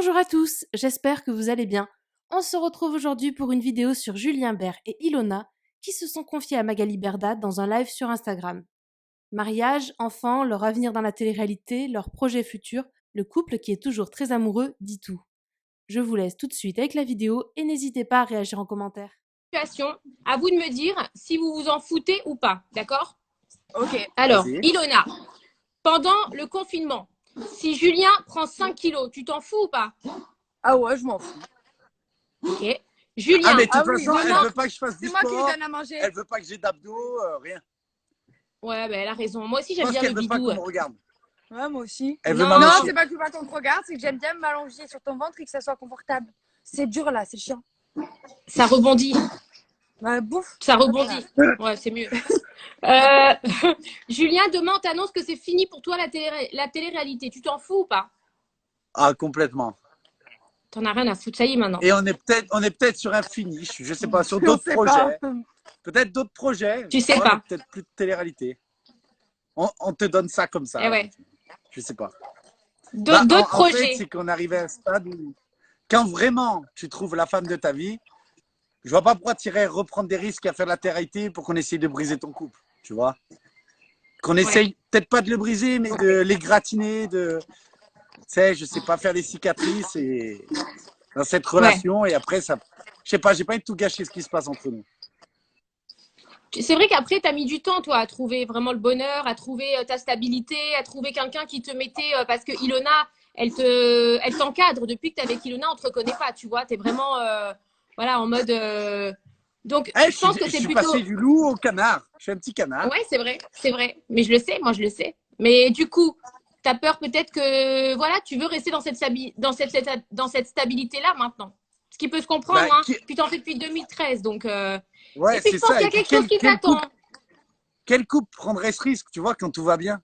Bonjour à tous, j'espère que vous allez bien. On se retrouve aujourd'hui pour une vidéo sur Julien Bert et Ilona qui se sont confiés à Magali Berda dans un live sur Instagram. Mariage, enfants, leur avenir dans la télé-réalité, leurs projets futurs, le couple qui est toujours très amoureux dit tout. Je vous laisse tout de suite avec la vidéo et n'hésitez pas à réagir en commentaire. À vous de me dire si vous vous en foutez ou pas, d'accord? Ok. Alors, Ilona, pendant le confinement, si Julien prend 5 kilos, tu t'en fous ou pas? Ah ouais, je m'en fous. Ok. Julien, Ah, mais de toute oui, façon, elle demain, veut pas que je fasse du c'est moi qui lui sport. donne à manger. Elle veut pas que j'ai d'abdos, rien. ouais, elle a raison. Moi aussi, Je j'aime pense bien qu'elle le veut pas bidou. qu'on me regarde. Ouais, moi aussi. Elle veut Non, Non, m'allonger. c'est pas que pas qu'on te regarde, c'est que j'aime bien m'allonger sur ton ventre et que ça soit confortable. C'est dur là, c'est chiant. Ça rebondit. Ouais, bouffe. Ça rebondit. Ouais, c'est mieux. Julien, demain, on t'annonce que c'est fini pour toi la télé-réalité. Tu t'en fous ou pas? Ah, complètement. T'en as rien à foutre. Ça y est, maintenant. Et on est peut-être sur un finish, je sais pas, sur On d'autres sait projets. pas. Peut-être d'autres projets. Tu sais Ouais, pas. Peut-être plus de télé-réalité. On te donne ça comme ça. Eh ouais. Je sais pas. D'autres En projets. fait, c'est qu'on arrive à un stade où, quand vraiment tu trouves la femme de ta vie, je vois pas pourquoi tu irais reprendre des risques à faire la télé-réalité pour qu'on essaye de briser ton couple, tu vois. Qu'on essaye peut-être pas de le briser, mais de l'égratigner, tu sais, je sais pas, faire des cicatrices et dans cette relation. Et après, ça, je sais pas, j'ai pas envie de tout gâcher ce qui se passe entre nous. C'est vrai qu'après, tu as mis du temps, toi, à trouver vraiment le bonheur, à trouver ta stabilité, à trouver quelqu'un qui te mettait. Parce que Ilona, elle t'encadre. Depuis que tu es avec Ilona, on ne te reconnaît pas, tu vois. Tu es vraiment voilà, en mode. Donc, je pense que Je c'est suis plutôt. passé du loup au canard. Je suis un petit canard. Ouais, c'est vrai, c'est vrai. Mais je le sais, moi, je le sais. Mais du coup, tu as peur peut-être que voilà, tu veux rester dans cette stabilité-là maintenant. Ce qui peut se comprendre, Bah, hein. Puis tu en fais depuis 2013. Donc, ouais, et puis, c'est je pense ça. qu'il y Et a puis, quelque chose qui t'attend. quel couple prendrait ce risque, tu vois, quand tout va bien?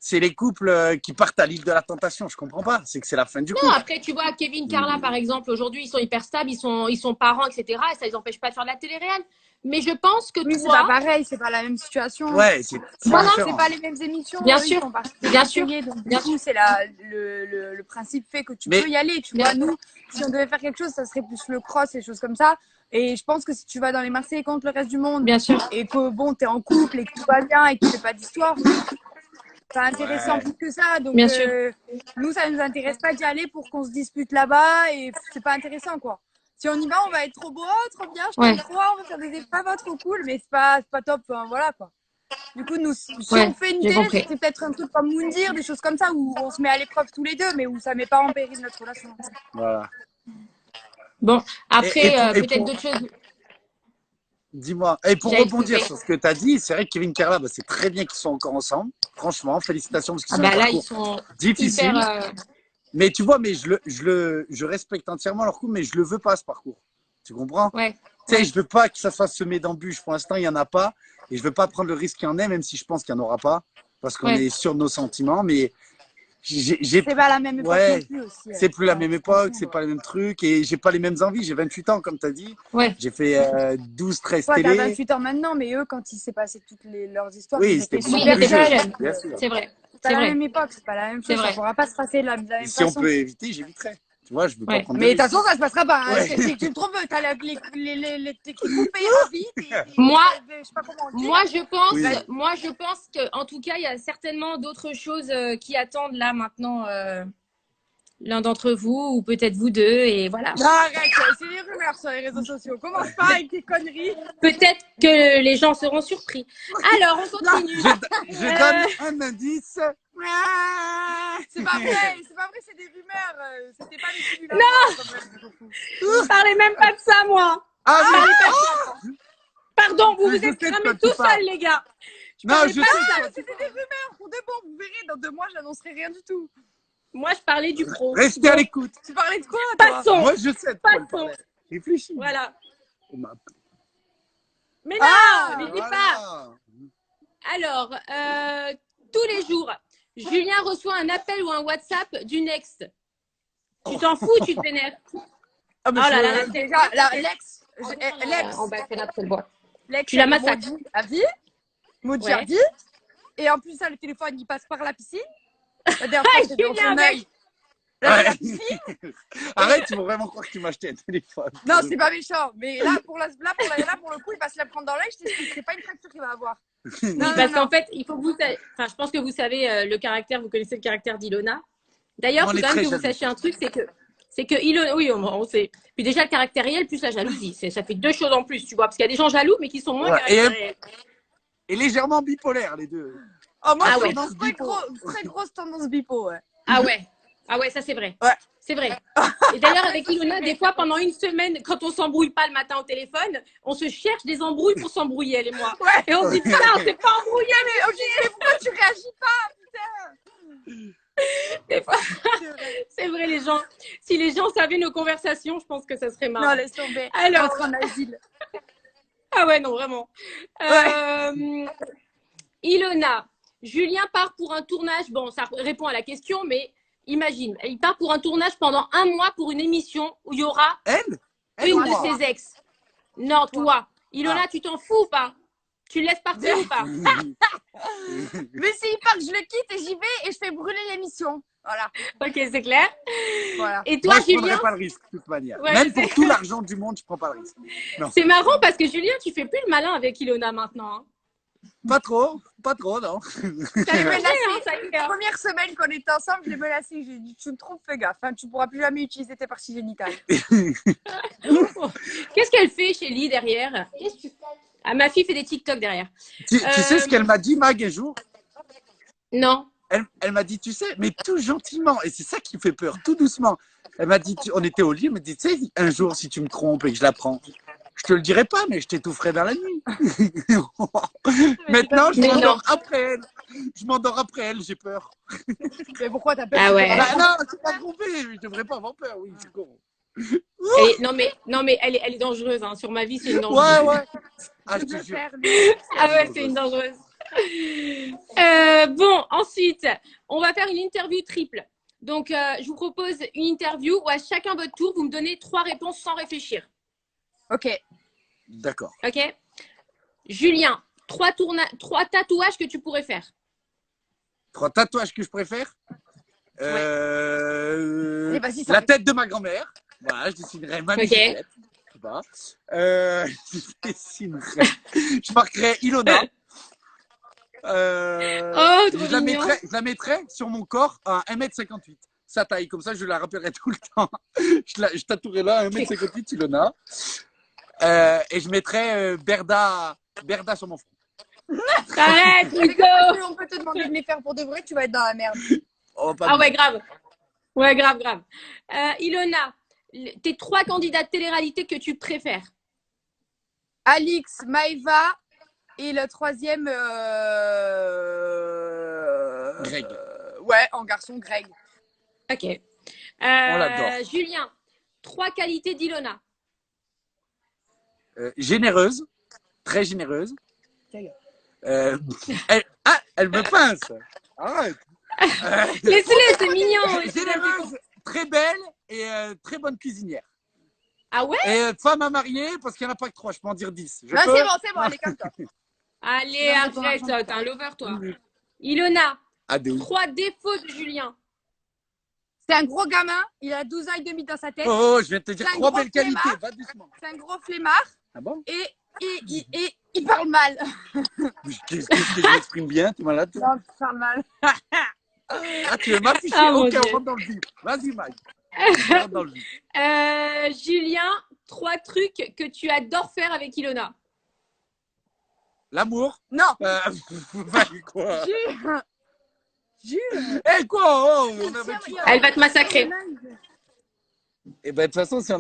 C'est les couples qui partent à l'île de la tentation. Je comprends pas. C'est que c'est la fin du Non, couple. après, tu vois, Kevin, Carla, par exemple, aujourd'hui, ils sont hyper stables, ils sont parents, etc. Et ça les empêche pas de faire de la télé-réelle. Mais je pense que Oui, c'est pas toi. pareil, c'est pas la même situation. Ouais, c'est Non, non, C'est différent. pas les mêmes émissions. Bien Eux, ils sûr, font partie bien sûr, des donc bien du coup, sûr. c'est le principe fait que tu Mais peux y aller. Tu Bien vois, sûr. nous, si on devait faire quelque chose, ça serait plus le cross et des choses comme ça. Et je pense que si tu vas dans les Marseillais contre le reste du monde Bien sûr. et que bon, t'es en couple et que tout va bien et que tu fais pas d'histoire, c'est intéressant plus que ça. Donc, Bien sûr. nous, ça nous intéresse pas d'y aller pour qu'on se dispute là-bas et c'est pas intéressant, quoi. Si on y va, on va être trop beau, trop bien, je t'aime trop, on va faire des épreuves trop cool, mais c'est pas top, hein, voilà, quoi. Du coup, nous, si on fait une j'ai télé, compris. c'est peut-être un truc comme Moundir, des choses comme ça, où on se met à l'épreuve tous les deux, mais où ça met pas en péril notre relation. voilà. Bon, après, Et peut-être d'autres choses. dis-moi, et pour J'avais coupé. rebondir sur ce que tu as dit, c'est vrai que Kevin Carla, bah, c'est très bien qu'ils soient encore ensemble. Franchement, félicitations parce qu'ils Ah ont un bah là, ils parcours sont difficile. hyper. Mais tu vois, mais je respecte entièrement leur couple, mais je le veux pas ce parcours. Tu comprends? Ouais. Tu sais, Ouais. je veux pas que ça soit semé d'embûches. Pour l'instant, il y en a pas, et je veux pas prendre le risque qu'il y en ait, même si je pense qu'il y en aura pas, parce qu'on Ouais. est sûr de nos sentiments. Mais C'est pas la même époque non plus aussi. c'est plus la même époque, c'est pas les mêmes trucs, et j'ai pas les mêmes envies. J'ai 28 ans, comme tu as dit. Ouais. J'ai fait 12-13 Toi, t'as télé. 28 ans maintenant, mais eux, quand il s'est passé toutes leurs histoires, Oui, ils c'était étaient beaucoup super plus jeune. jeunes. Bien sûr. C'est vrai. C'est pas C'est la vrai. même époque, c'est pas la même C'est chose, ça vrai. pourra pas se passer de la Et même si on façon. peut éviter, j'éviterai. Tu vois, je veux pas Ouais. prendre de Mais de toute risques. façon, ça se passera pas. Hein. Ouais. C'est que tu me trompes, t'as tes coupés à vite. Moi, Je sais pas comment dire. Oui. moi, je pense que, en tout cas, il y a certainement d'autres choses qui attendent là maintenant l'un d'entre vous ou peut-être vous deux et voilà. Non, arrête, c'est des rumeurs sur les réseaux sociaux. Commence pas avec tes conneries. Peut-être que les gens seront surpris. Alors, on continue. Je donne un indice. C'est pas vrai, c'est des rumeurs. C'était pas des simulations. Non. Je parlais même pas de ça, moi. Ah oui. Pardon, vous Mais vous je êtes sais de cramés quoi tu tout parles. seuls, les gars. Non, je sais de quoi tu C'était des rumeurs. Pour de bon, vous verrez, dans 2 mois, j'annoncerai rien du tout. Moi, je parlais du pro. Restez à l'écoute. Tu parlais de quoi, toi? Passons. Moi, je sais de quoi elle Passons. parlait. Réfléchis. Voilà. On m'a- Mais non, Ah, mais dis pas. Voilà. Alors, tous les jours, Julien reçoit un appel ou un WhatsApp d'une ex. Tu t'en fous, tu te vénères. Ah, mais Oh là je- là, déjà, l'ex. On va faire après le bois. L'ex, Tu la elle massacres. maudit à vie. Maudit Ouais. à vie. Et en plus, ça, le téléphone, il passe par la piscine. La dernière fois, c'était dans Julien, son mec. œil. Ouais. Arrête, ils vont vraiment croire que tu m'as acheté un téléphone. Non, c'est pas méchant. Mais là, pour le coup, il va se la prendre dans l'œil. Je t'explique, c'est pas une fracture qu'il va avoir. Oui, parce qu'en fait, il faut que vous sachiez, enfin, je pense que vous savez le caractère, vous connaissez le caractère d'Ilona. D'ailleurs, On il est faut quand même très que vous jaloux. sachiez un truc, c'est que Ilona, oui, on sait. Puis déjà, le caractériel plus la jalousie, ça fait deux choses en plus, tu vois, parce qu'il y a des gens jaloux, mais qui sont moins Ouais, caractériels. et légèrement bipolaires, les deux. Oh, moi, Ah je suis ouais. dans très grosse tendance bipo, ouais. Ah ouais, ça c'est vrai. Ouais. C'est vrai. Et d'ailleurs, avec Ilona, des fois, pendant une semaine, quand on s'embrouille pas le matin au téléphone, on se cherche des embrouilles pour s'embrouiller, elle et moi. Ouais. Et on se dit, putain, on s'est pas embrouillé, Mais, ok, mais pourquoi tu réagis pas? des fois. C'est vrai, les gens. Si les gens savaient nos conversations, je pense que ça serait marrant. Non, laisse tomber. Alors. Entre en asile. Ah ouais, non, vraiment. Ilona, Julien part pour un tournage. Bon, ça répond à la question, mais imagine, il part pour un tournage pendant un mois pour une émission où il y aura Elle une ou de moi ses ex. Non, toi. Ilona, tu t'en fous ou pas? Tu le laisses partir ou pas? Mais s'il part, je le quitte et j'y vais et je fais brûler l'émission. Voilà. Ok, c'est clair. Voilà. Et toi, Moi, je Julien, prendrais pas le risque, de toute manière. Ouais, Même je pour sais. tout l'argent du monde, je prends pas le risque. c'est marrant parce que Julien, tu fais plus le malin avec Ilona maintenant. Hein. Pas trop, non. T'as l'ai menacé, menacé. hein, ça y est, hein. Première semaine qu'on était ensemble, je l'ai menacé. J'ai dit, tu me trompes, fais gaffe. Hein, tu pourras plus jamais utiliser tes parties génitales. Qu'est-ce qu'elle fait, Chélie, derrière? Ah, ma fille fait des TikTok derrière. Tu sais ce qu'elle m'a dit, Mag, un jour? Non. Elle m'a dit, tu sais, mais tout gentiment, et c'est ça qui fait peur, tout doucement. Elle m'a dit, on était au lit, elle m'a dit, tu sais, un jour, si tu me trompes et que je la prends, je te le dirai pas, mais je t'étoufferai dans la nuit. Maintenant, je Mais m'endors après elle. Je m'endors après elle, j'ai peur. Mais pourquoi t'as peur? Ah ouais. Bah, non, c'est pas trompé, je devrais pas avoir peur, oui, c'est con. Et, non, mais elle est dangereuse. Hein. Sur ma vie, c'est une dangereuse. Ouais. Ah, je te jure. Ah ouais, c'est une dangereuse. Bon, ensuite, on va faire une interview triple. Donc, je vous propose une interview où à chacun votre tour, vous me donnez 3 réponses sans réfléchir. Ok. D'accord. Ok? Julien, 3 tatouages que tu pourrais faire. 3 tatouages que je préfère. Allez, vas-y, ça La fait- tête de ma grand-mère. Voilà, je dessinerai ma Ok. tête. Je sais pas. Je marquerai Ilona. Oh, trop mignon. Je la mettrai sur mon corps à 1m58. Sa taille, comme ça, je la rappellerai tout le temps. Je tatouerai là à 1m58, Ilona. Et je mettrai Berda sur mon front. Arrête, Nico. Plus on peut te demander de les faire pour de vrai, tu vas être dans la merde. Oh, pas Ah de- ouais, grave. Ouais, grave. Ilona, tes 3 candidats de télé-réalité que tu préfères. Alix, Maëva et le troisième. Greg. Ouais, en garçon, Greg. Ok. l'adore. Julien, 3 qualités d'Ilona. Généreuse, très généreuse. Quelle Elle me pince. Arrête. Laisse-les, c'est mignon. Généreuse, très belle et très bonne cuisinière. Ah ouais? Et femme à marier, parce qu'il n'y en a pas que 3, je peux en dire 10. Je Non, peux c'est bon, allez, calme-toi. Allez, Non, arrête, non, t'es un lover, toi. Ilona, Ah, de ouf. 3 défauts de Julien. C'est un gros gamin, il a 12 ans et demi dans sa tête. Oh, je viens de te dire C'est un 3 gros belles qualités, flemmard. va doucement. C'est un gros flemmard Ah bon? et il parle mal. Qu'est-ce que je m'exprime bien, tu es malade? Non, il parle mal. Ah, tu veux m'afficher? Ah, mon Ok, Dieu. on rentre dans le vif. Vas-y, Mike. On rentre dans le vif. Julien, 3 trucs que tu adores faire avec Ilona. L'amour. Non, Bah, quoi? jure. Eh, quoi? Oh, on avait... Elle va te massacrer. Eh ben, de toute façon, si on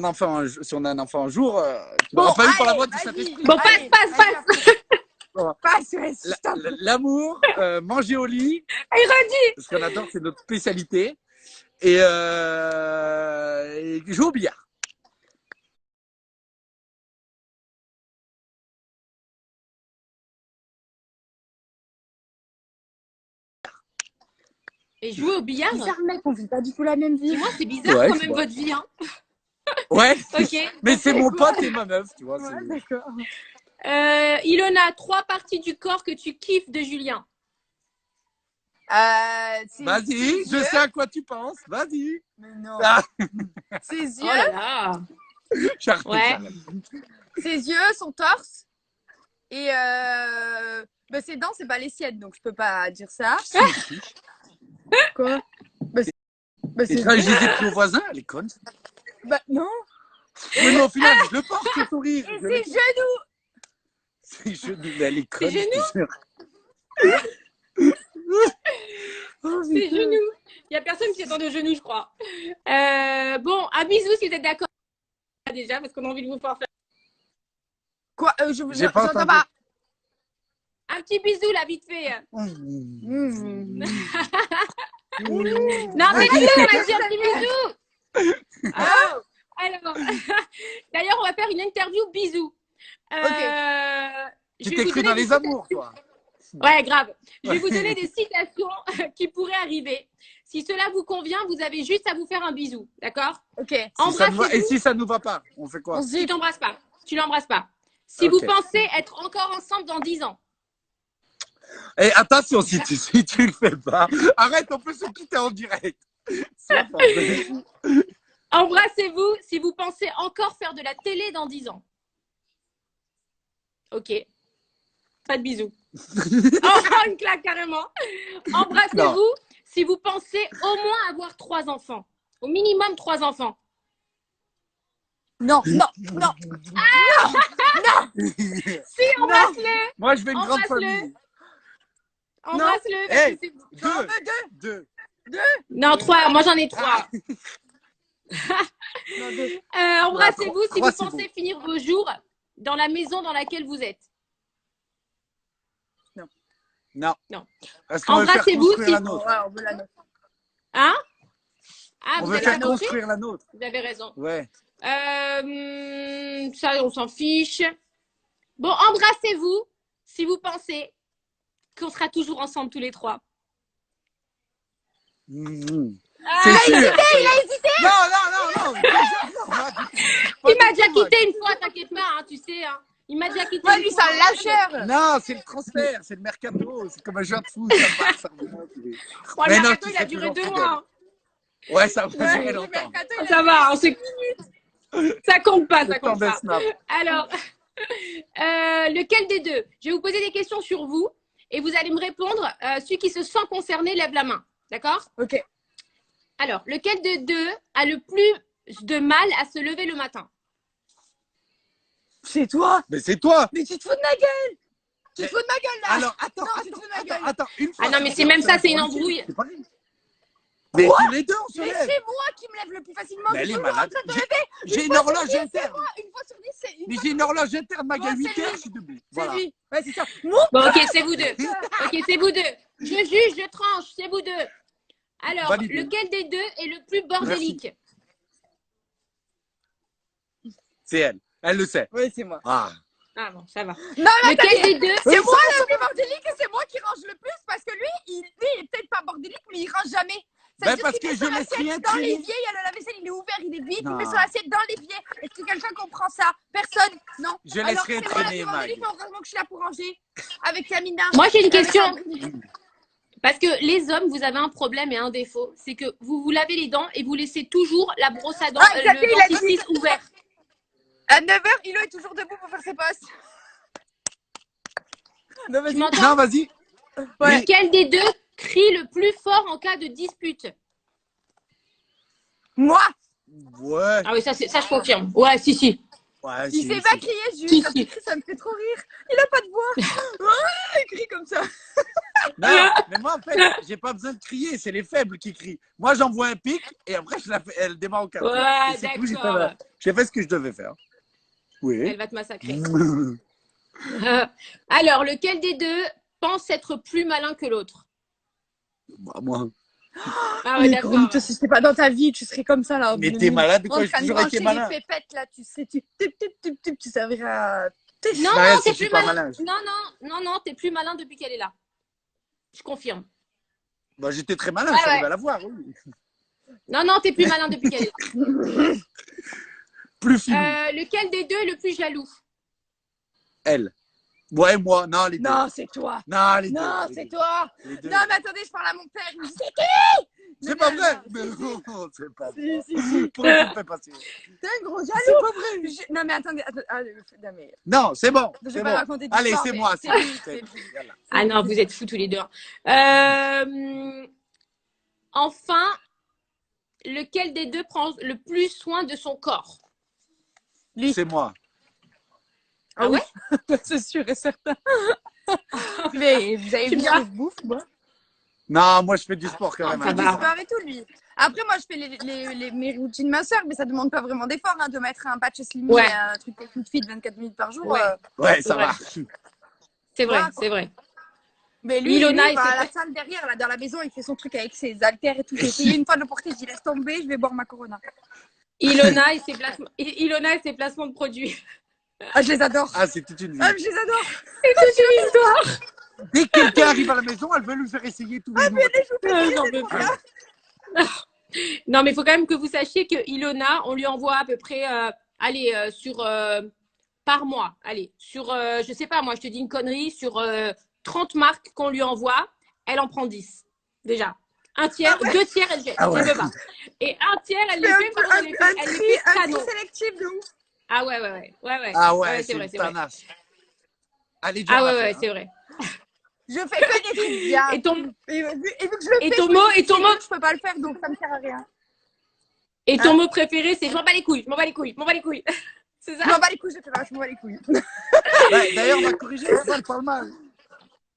a un enfant un jour, tu Bon, n'auras pas eu par la allez, voix du vas-y. Saint-Esprit. Bon, passe. Passe, ouais, stop. L'amour, manger au lit, Il redit. ce qu'on adore, c'est notre spécialité, et jouer au billard. Et jouer au billard. Bizarre, mec, on vit pas du tout la même vie. Dis-moi, c'est bizarre Ouais, quand je même vois. votre vie. Hein. Ouais, Ok. mais c'est mon pote et ma meuf, tu vois. Ouais, c'est- d'accord. Ilona, 3 parties du corps que tu kiffes de Julien. Ses Vas-y, je yeux. sais à quoi tu penses. Vas-y. Mais non. Ah, Ses Oh yeux, là là. j'arrête, Ouais. j'arrête. ses yeux, son torse. Et ses dents, c'est pas les siennes, donc je peux pas dire ça. Quoi? Et C'est quand je les ai pris au voisin, elle est conne. non. Oui, mais au final, je le porte, ce sourire. Et Je ses le- genoux. Ses genoux, mais elle est conne. Ses je te jure. Oh, Ses genoux. Il y a personne qui s'attend de genoux, je crois. Bon, un bisou si vous êtes d'accord déjà, parce qu'on a envie de vous faire faire Quoi? J'ai pas J'entends entendu. pas. un petit bisou là, vite fait. Mmh. Non, mais bisou, on a dit un petit bisou. Oh. Alors, d'ailleurs, on va faire une interview bisou. Tu t'écris dans les amours, toi. Ouais, grave. Je vais vous donner des citations qui pourraient arriver. Si cela vous convient, vous avez juste à vous faire un bisou, d'accord? Ok. Si ça nous va- Et Embrassez-vous. si ça nous va pas, on fait quoi? On se Tu dit. t'embrasses pas. Tu l'embrasses pas. Si Ok. vous pensez être encore ensemble dans 10 ans, Et attention, si tu le fais pas, arrête, on peut se quitter en direct. C'est pas vrai. embrassez-vous si vous pensez encore faire de la télé dans 10 ans. Ok. Pas de bisous. Oh, une claque carrément. Embrassez-vous si vous pensez au moins avoir 3 enfants. Au minimum 3 enfants. Non. Si, embrasse-le. Moi, je veux une grande Embrasse-le. famille. Embrasse-le. parce Hey. que c'est- J'en veux Deux. Non, 3. Moi, j'en ai 3. Non, deux. Embrassez-vous si Trois, vous c'est pensez finir vos jours dans la maison dans laquelle vous êtes. Non. Non. Est-ce qu'on veut faire Embrassez-vous construire si- la nôtre? Ouais, on veut la note. Hein? Ah, On vous veut avez faire compris? construire la nôtre. Vous avez raison. Ouais. Ça, on s'en fiche. Bon, embrassez-vous si vous pensez qu'on sera toujours ensemble tous les 3. Mhm. Ah, C'est sûr. Il a hésité. Non. il m'a déjà quitté une fois, t'inquiète pas, hein, tu sais. Hein. Il m'a déjà quitté Ouais, une lui, fois. c'est un lâcheur. Non, c'est le transfert, c'est le mercato. C'est comme un joueur de foot. Ça part, ça remonte. Oh, le Mais non, mercato, tu il a serais duré toujours 2 fidèle. mois. Hein. Ouais, ça va Ouais, durer Le longtemps. mercato, il a Ça va, ça compte pas, ça Le temps compte des pas. snaps. Alors, lequel des deux? Je vais vous poser des questions sur vous et vous allez me répondre. Celui qui se sent concerné lève la main. D'accord? Ok. Alors, lequel des deux a le plus de mal à se lever le matin? C'est toi. Mais c'est toi. Mais tu te fous de ma gueule. Tu te fous de ma gueule, là. Alors, attends, Non, tu te fous de ma gueule. attends. Une fois Ah non, mais sur c'est deux, même ça, c'est une la embrouille. c'est pareil. Mais tous les deux, on se Mais lève. c'est moi qui me lève le plus facilement. Mais elle C'est est toujours en malade. train de me lever. J'ai une horloge interne. Une fois sur 10, c'est une Mais fois j'ai une horloge interne, Maga, Ouais, 8 c'est heures, lui. je suis debout. C'est Voilà. lui. Ouais, c'est ça. Mon Bon, ok, c'est vous deux. Ok, c'est vous deux. Je juge, je tranche, c'est vous deux. Alors, Validé. lequel des deux est le plus bordélique? C'est elle. Elle le sait. Ouais, c'est moi. Ah. Ah bon, ça va. Non, mais Lequel des deux? c'est moi le plus bordélique et c'est moi qui range le plus parce que lui, il est peut-être pas bordélique, mais il range jamais. Ça Ben, veut dire parce qu'il que met je son laisse assiette rien dans traîner. l'évier, il y a le lave-vaisselle, il est ouvert, il est vide, il Non. met son assiette dans l'évier. Est-ce que quelqu'un comprend ça? Personne. Non. Je laisse Alors, rien c'est moi la traîner, plus bordélique, Mag. mais heureusement que je suis là pour ranger. Avec Camina. Moi, j'ai une Avec question. Sandrine. Parce que les hommes, vous avez un problème et un défaut. C'est que vous vous lavez les dents et vous laissez toujours la brosse à dents, Ah, Xavier, il a le dentifrice ouvert. À 9h, Hilo est toujours debout pour faire ses postes. Non, Tu vas-y. m'entends? Non, vas-y. Ouais. Lequel des deux crie le plus fort en cas de dispute? Moi, Ouais. Ah oui, ça, ça je confirme. Ouais, si. Ouais, il si, sait si. pas crier, juste. Si, Quand si. il crie, ça me fait trop rire. Il a pas de voix. Ah, il crie comme ça. Non, mais moi, en fait, j'ai pas besoin de crier. C'est les faibles qui crient. Moi, j'envoie un pic et après, elle démarre au quatre. Ouais, Et c'est tout, d'accord. j'ai fait ce que je devais faire. Oui. Elle va te massacrer. Alors, lequel des deux pense être plus malin que l'autre? Bah, moi. Ah ouais, Mais d'accord. gros, toi, si c'était pas dans ta vie, tu serais comme ça, là. Mais t'es malade, quoi? En J'ai train de toujours été brancher malin. les pépettes, là, tu sais, tu serviras. Non, Ouais, non, si t'es je suis plus pas malin. malin. Non, t'es plus malin depuis qu'elle est là. Je confirme. Bah, j'étais très malin, Ouais, je suis arrivé ouais. à la voir, oui. Non, t'es plus malin depuis qu'elle est là. Plus filou. Lequel des deux est le plus jaloux? Elle. Ouais, moi, non, les deux. Non, c'est toi. Non, les deux. Non, les c'est deux. toi. Les deux. Non, mais attendez, je parle à mon père. Il me dit, c'est qui? C'est Non, pas mais vrai. non, Mais non, c'est pas Si, vrai. si, si. Pourquoi tu me fais passer? T'es un gros C'est jaloux. pas vrai. Non, mais attendez. Non, mais Non, c'est bon. je vais C'est pas bon. raconter Allez, d'histoire. c'est mais moi. c'est lui. C'est C'est lui. lui. Voilà. Ah non, vous êtes fous tous les deux. Enfin, lequel des deux prend le plus soin de son corps? Lui. C'est moi. Ah ouais? C'est sûr et certain. Mais vous avez Tu vu me diras. ce que je bouffe, moi? Non, moi, je fais du sport quand Ah, même. ça Il fait va. du sport et tout, lui. Après, moi, je fais mes routines masseurs, mais ça demande pas vraiment d'effort, hein, de mettre un patch slimming Ouais. et un truc technique fit 24 minutes par jour. Ouais. Ouais, C'est ça vrai. va. C'est vrai, Voilà, c'est vrai. Mais lui, Ilona, il il va fait à la salle derrière, là, dans la maison, il fait son truc avec ses haltères et tout. J'ai essayé une fois de le porter, je dis laisse tomber, je vais boire ma Corona. Ilona et ses placements de produits. Ah, je les adore. Ah, c'est toute une vie. Ah, je les adore. C'est toute une histoire. Dès que quelqu'un arrive à la maison, elle veut lui faire essayer tous les jours. J'en peux plus. Non, mais il faut quand même que vous sachiez que Ilona, on lui envoie à peu près, par mois. Allez, je sais pas, moi, je te dis une connerie, sur 30 marques qu'on lui envoie, elle en prend 10. Déjà. Un tiers, Ah ouais. 2 tiers, elle jette. Ah ouais. Elle veut pas. Et un tiers, elle les Fais fait pour elle les fait un tri cadeau. sélectif de ouf. Ah ouais. Ah ouais, c'est c'est vrai, une c'est vrai. tanasse. Allez, dur Ah à ouais, faire, c'est vrai. Je fais que des trucs bien. Et ton, Et vu que je le et fais, ton je me mot- dis, et ton c'est mot- nul, je peux pas le faire, donc ça me sert à rien. et ton Hein? mot préféré, c'est je m'en bats les couilles, je m'en bats les couilles, je m'en bats les couilles. C'est ça? Je m'en bats les couilles, je fais pas, je m'en bats les couilles. Ouais, d'ailleurs, on va corriger, c'est pas le parle mal.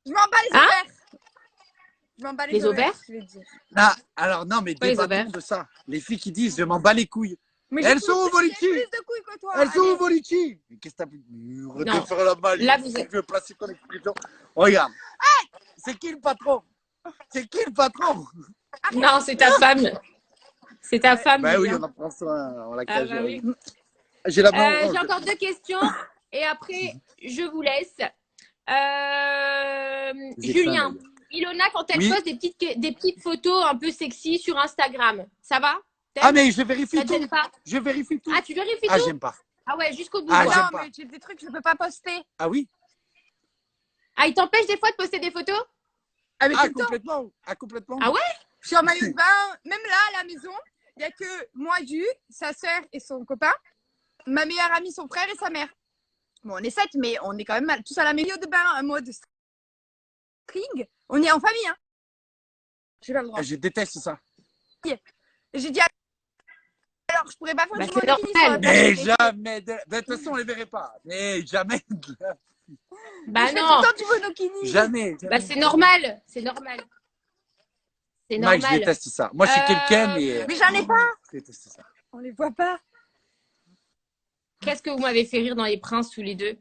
Je m'en bats les Hein? ovaires. Je m'en bats les Les ovaires? je vais te dire. Ah, alors, non, mais Pas les débattons ovaires. de ça. Les filles qui disent je m'en bats les couilles. Mais Elles j'ai sont au plus- Volici. j'ai plus de couilles que toi. Elles sont allez. au Volici. Mais qu'est-ce que t'as pu Non. de faire la balle? Là, vous êtes- Je veux placer ton expression. Regarde. C'est qui le patron? C'est qui le patron? Non, c'est ta femme. C'est ta femme. Bah oui, Julien. on en prend soin. On la Ah cache. bah oui. J'ai la main J'ai orange. encore 2 questions et après, je vous laisse. J'ai Julien, faim, Ilona, quand elle Oui. poste des petites photos un peu sexy sur Instagram, ça va? Ah, mais je vérifie Ça te tout. gêne pas? Je vérifie tout. Ah, tu vérifies Ah, tout? j'aime pas. Ah ouais, jusqu'au bout. Ah, quoi. j'aime Non, pas. mais j'ai des trucs que je peux pas poster. Ah oui? Ah, il t'empêche des fois de poster des photos? Ah, mais Ah, tout le temps. complètement. Ah, complètement. Ah ouais? Je suis en maillot de bain, même là, à la maison, il n'y a que moi, sa sœur et son copain, ma meilleure amie, son frère et sa mère. Bon, on est 7, mais on est quand même tous à la maillot de bain, en mode string. On est en famille, hein. J'ai pas le droit. Ah, je déteste ça. Et j'ai dit, alors, je pourrais pas faire Bah, du c'est monokini sur la normal. plage. Mais jamais. De toute façon, on les verrait pas. Mais jamais. Bah Je fais non. tout le temps du monokini. Jamais. Bah c'est normal. C'est normal. C'est Mike, je normal. déteste ça. Moi, je suis quelqu'un, mais. Mais j'en ai pas. Je déteste ça. On les voit pas. Qu'est-ce que vous m'avez fait rire dans les princes tous les deux?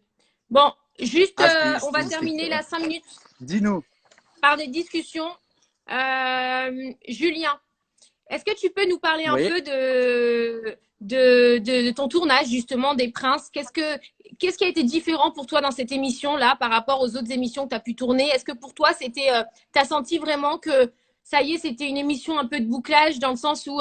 Bon, juste, Ah, on va c'est terminer là 5 minutes Dis-nous. par des discussions. Julien, est-ce que tu peux nous parler un Oui. peu de ton tournage, justement, des princes? Qu'est-ce qui a été différent pour toi dans cette émission-là par rapport aux autres émissions que tu as pu tourner? Est-ce que pour toi, tu as senti vraiment que ça y est, c'était une émission un peu de bouclage dans le sens où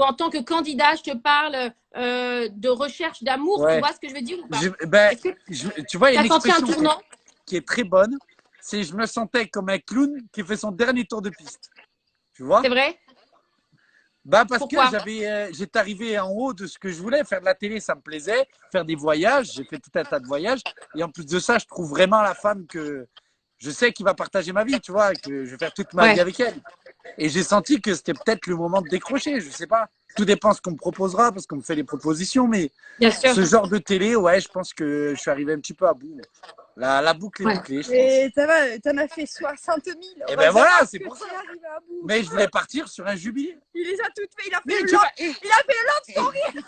en tant que candidat, je te parle de recherche d'amour, Ouais. tu vois ce que je veux dire ou pas? Ben, Est-ce que tu vois, il y tu a as une senti un expression tournant? qui est très bonne. C'est je me sentais comme un clown qui fait son dernier tour de piste. Tu vois? C'est vrai? Bah parce Pourquoi? que j'étais arrivé en haut de ce que je voulais. Faire de la télé, ça me plaisait. Faire des voyages, j'ai fait tout un tas de voyages. Et en plus de ça, je trouve vraiment la femme que je sais qui va partager ma vie, tu vois, que je vais faire toute ma Ouais. vie avec elle. Et j'ai senti que c'était peut-être le moment de décrocher, je sais pas. Tout dépend ce qu'on me proposera, parce qu'on me fait des propositions, mais Bien sûr. ce genre de télé, ouais, je pense que je suis arrivé un petit peu à bout. La boucle est Ouais. bouclée, je pense. Et ça va, t'en as fait 60 000. Eh ben voilà, c'est que pour tu ça. es arrivé à bout. Mais je voulais partir sur un jubilé. Il les a toutes fait, il a Mais fait le tu love, vas- il a fait le love story.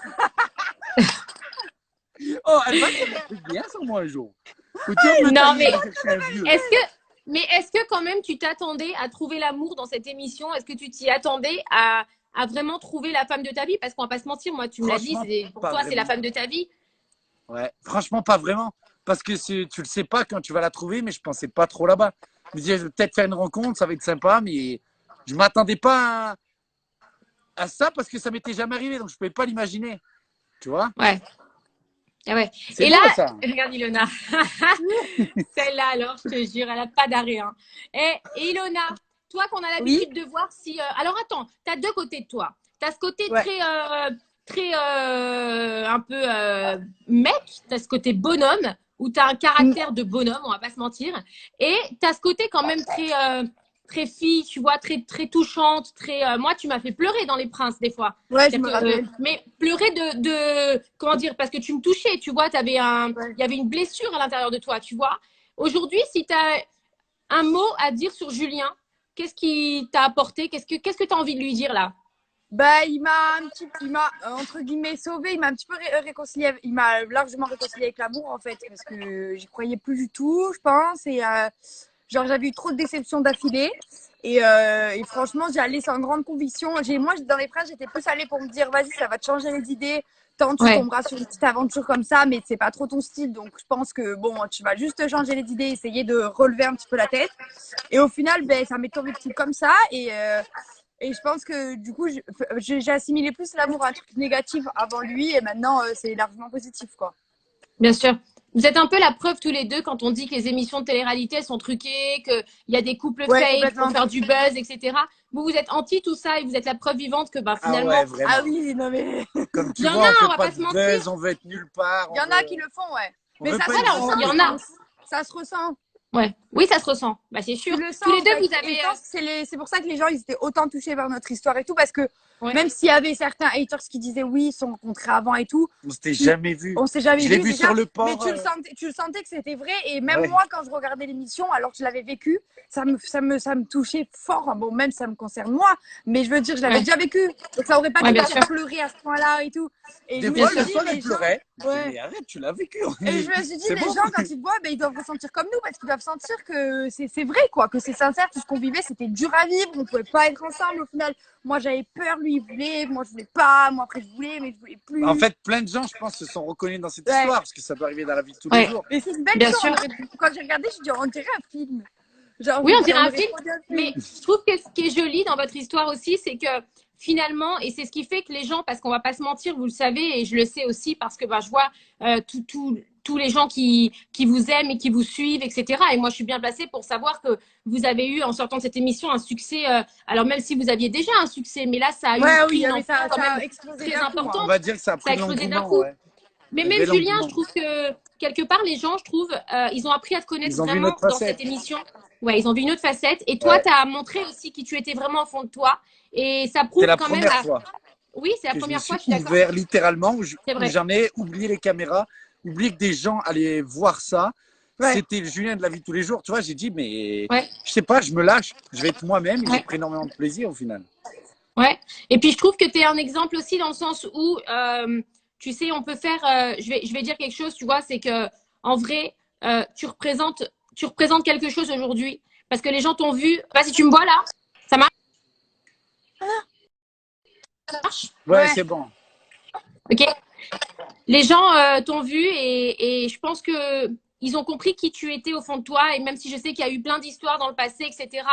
Oh, elle va faire un truc bien sans moi un jour. Faut toujours me Non, tailler mais- de chercher un vieux. Est-ce que quand même tu t'attendais à trouver l'amour dans cette émission? Est-ce que tu t'y attendais à vraiment trouver la femme de ta vie? Parce qu'on va pas se mentir, moi tu me l'as dit, Franchement, pour pas toi c'est la vraiment. femme de ta vie. Ouais, franchement, pas vraiment. Parce que tu le sais pas quand tu vas la trouver, mais je pensais pas trop là-bas. Je me disais, je vais peut-être faire une rencontre, ça va être sympa, mais je m'attendais pas à ça parce que ça m'était jamais arrivé, donc je pouvais pas l'imaginer. Tu vois? Ouais. Ah ouais. C'est Et beau, là, ça. regarde Ilona. Celle-là, alors, je te jure, elle n'a pas d'arrêt. Hein. Et Ilona, toi qu'on a Oui, l'habitude de voir si. Alors attends, tu as deux côtés de toi. Tu as ce côté ouais. un peu mec, tu as ce côté bonhomme, où tu as un Mm. caractère de bonhomme, on va pas se mentir. Et tu as ce côté quand même très fille, tu vois, très touchante. Moi, tu m'as fait pleurer dans Les Princes, des fois. Ouais, je me Que, rappelle. mais pleurer comment dire, parce que tu me touchais, tu vois, Ouais. il y avait une blessure à l'intérieur de toi, tu vois. Aujourd'hui, si tu as un mot à dire sur Julien, qu'est-ce qui t'a apporté? Qu'est-ce que tu as envie de lui dire là? Bah, il m'a entre guillemets sauvé. Il m'a un petit peu réconcilié. Il m'a largement réconcilié avec l'amour en fait, parce que j'y croyais plus du tout, je pense. Et genre, j'avais eu trop de déceptions d'affilée. Et franchement, j'y allais sans grande conviction. Moi, dans Les Princes, j'étais plus allée pour me dire, vas-y, ça va te changer les idées. Tant tu Ouais, tomberas sur une petite aventure comme ça, mais c'est pas trop ton style. Donc, je pense que bon, tu vas juste te changer les idées, essayer de relever un petit peu la tête. Et au final, ben, ça m'est tombé dessus comme ça. Et je pense que du coup, j'ai assimilé plus l'amour à un truc négatif avant lui. Et maintenant, c'est largement positif, quoi. bien sûr. Vous êtes un peu la preuve tous les deux quand on dit que les émissions de télé-réalité elles sont truquées, qu'il y a des couples Ouais, fake pour complètement. faire du buzz, etc. Vous êtes anti tout ça et vous êtes la preuve vivante que bah, Ah ouais, finalement, Ah vraiment. oui, non mais Comme il tu y en vois, on a, on fait va pas pas de se mentir. buzz, on veut être nulle part, il y en a qui le font, ouais. on Mais veut ça pas se être Voilà, il y ressent, en je visible. a. pense. Ça se ressent. Ouais. Oui, ça se ressent. Bah, c'est Tu sûr. le sens Tous les en deux, fait. vous Et avez. je pense que c'est pour ça que les gens ils étaient autant touchés par notre histoire et tout, parce que Ouais. même s'il y avait certains haters qui disaient oui, ils se sont rencontrés avant et tout, On s'était jamais vu. on s'est jamais Je l'ai vu vu déjà, sur le mais port. tu le sentais que c'était vrai. Et même Ouais. moi, quand je regardais l'émission, alors que je l'avais vécu, ça me touchait fort. Bon, même ça me concerne moi, mais je veux dire, je l'avais Ouais. déjà vécu. Donc ça aurait pas Ouais, dû me bien faire sûr. pleurer à ce point-là et tout. Et je Des me Bien fois, suis le sûr. dit, soir, elle les gens, pleurait. Je dis, ouais. mais arrête, tu l'as vécu. Et je me suis dit, C'est les bon. gens, quand ils te voient, ben, ils doivent ressentir comme nous, parce qu'ils doivent sentir que c'est vrai, quoi, que c'est sincère, tout ce qu'on vivait, c'était dur à vivre, on pouvait pas être ensemble au final. Moi, j'avais peur, lui, il voulait, moi, je voulais pas, moi, après, je voulais, mais je voulais En plus. fait, plein de gens, je pense, se sont reconnus dans cette Ouais. histoire, parce que ça peut arriver dans la vie de tous les Ouais, jours. Mais c'est une belle bien histoire, sûr. quand j'ai regardé, je me suis dit, on dirait un film. Genre, je Oui, me on dis, dirait on un aurait film, trop bien mais film. je trouve que ce qui est joli dans votre histoire aussi, c'est que finalement, et c'est ce qui fait que les gens, parce qu'on va pas se mentir, vous le savez, et je le sais aussi parce que bah, je vois tous les gens qui vous aiment et qui vous suivent, etc. Et moi, je suis bien placée pour savoir que vous avez eu, en sortant de cette émission, un succès. Alors même si vous aviez déjà un succès, mais là, ça a Ouais, oui, pris une ampleur quand ça même a explosé très d'un coup, hein. On importante. va dire que ça a Ça a pris de explosé d'un l'engouement, coup. ouais. Mais Un même bel Julien, je engouement. trouve que quelque part, les gens, je trouve, ils ont appris à te connaître Ils ont vu vraiment notre dans cette facette. émission. Ouais, ils ont vu une autre facette. Et toi, Ouais. tu as montré aussi qui tu étais vraiment au fond de toi. Et ça C'est prouve la quand même. première fois Oui, c'est la que je me première fois, suis je suis d'accord. ouvert littéralement, C'est où vrai. j'en ai oublié les caméras, oublié que des gens allaient voir ça. Ouais. C'était le Julien de la vie de tous les jours. Tu vois, j'ai dit, mais Ouais, je sais pas, je me lâche, je vais être moi-même et j'ai ouais, pris énormément de plaisir au final. ouais. Et puis, je trouve que tu es un exemple aussi dans le sens où, tu sais, on peut faire. Je vais dire quelque chose, tu vois, c'est que en vrai, tu représentes quelque chose aujourd'hui. Parce que les gens t'ont vu. Je sais pas si tu me vois là. Ça marche? Ouais, Ouais. c'est bon. Ok. Les gens t'ont vu et je pense que ils ont compris qui tu étais au fond de toi. Et même si je sais qu'il y a eu plein d'histoires dans le passé, etc.,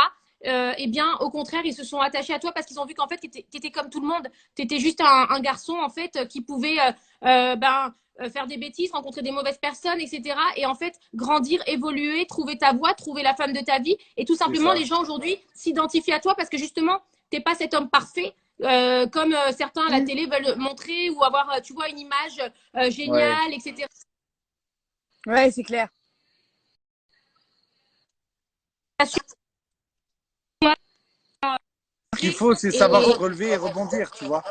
eh bien, au contraire, ils se sont attachés à toi parce qu'ils ont vu qu'en fait, tu étais comme tout le monde. Tu étais juste un garçon, en fait, qui pouvait faire des bêtises, rencontrer des mauvaises personnes, etc. Et en fait, grandir, évoluer, trouver ta voie, trouver la femme de ta vie. Et tout C'est simplement, ça. les gens aujourd'hui s'identifient à toi parce que justement, tu n'es pas cet homme parfait. Comme certains à la télé veulent montrer ou avoir, tu vois, une image Ouais. géniale, etc. Ouais, c'est clair. Ce qu'il faut, c'est savoir se Et relever et rebondir, tu vois.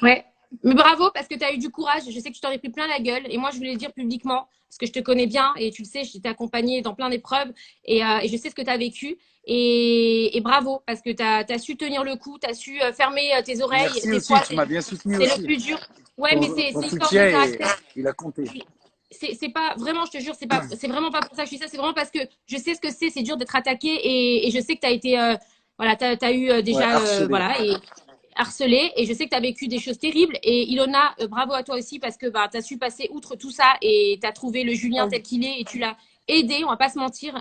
ouais. Mais bravo parce que tu as eu du courage. Je sais que tu t'en es pris plein la gueule. Et moi, je voulais le dire publiquement parce que je te connais bien et tu le sais, je t'ai accompagnée dans plein d'épreuves et je sais ce que tu as vécu. Et bravo parce que tu as su tenir le coup, tu as su fermer tes oreilles. Merci Des aussi, fois, tu m'as bien soutenu c'est le aussi. plus dur. Ouais, mais c'est Ton une force de soutien, caractère. il a compté. C'est pas vraiment, je te jure, c'est vraiment pas pour ça que je dis ça. C'est vraiment parce que je sais ce que c'est dur d'être attaqué et je sais que tu as été, voilà, t'as eu Ouais, déjà, harcelé. voilà, et harcelé. Et je sais que tu as vécu des choses terribles. Et Ilona, bravo à toi aussi parce que bah, tu as su passer outre tout ça et tu as trouvé le Julien tel qu'il est et tu l'as aidé, on va pas se mentir.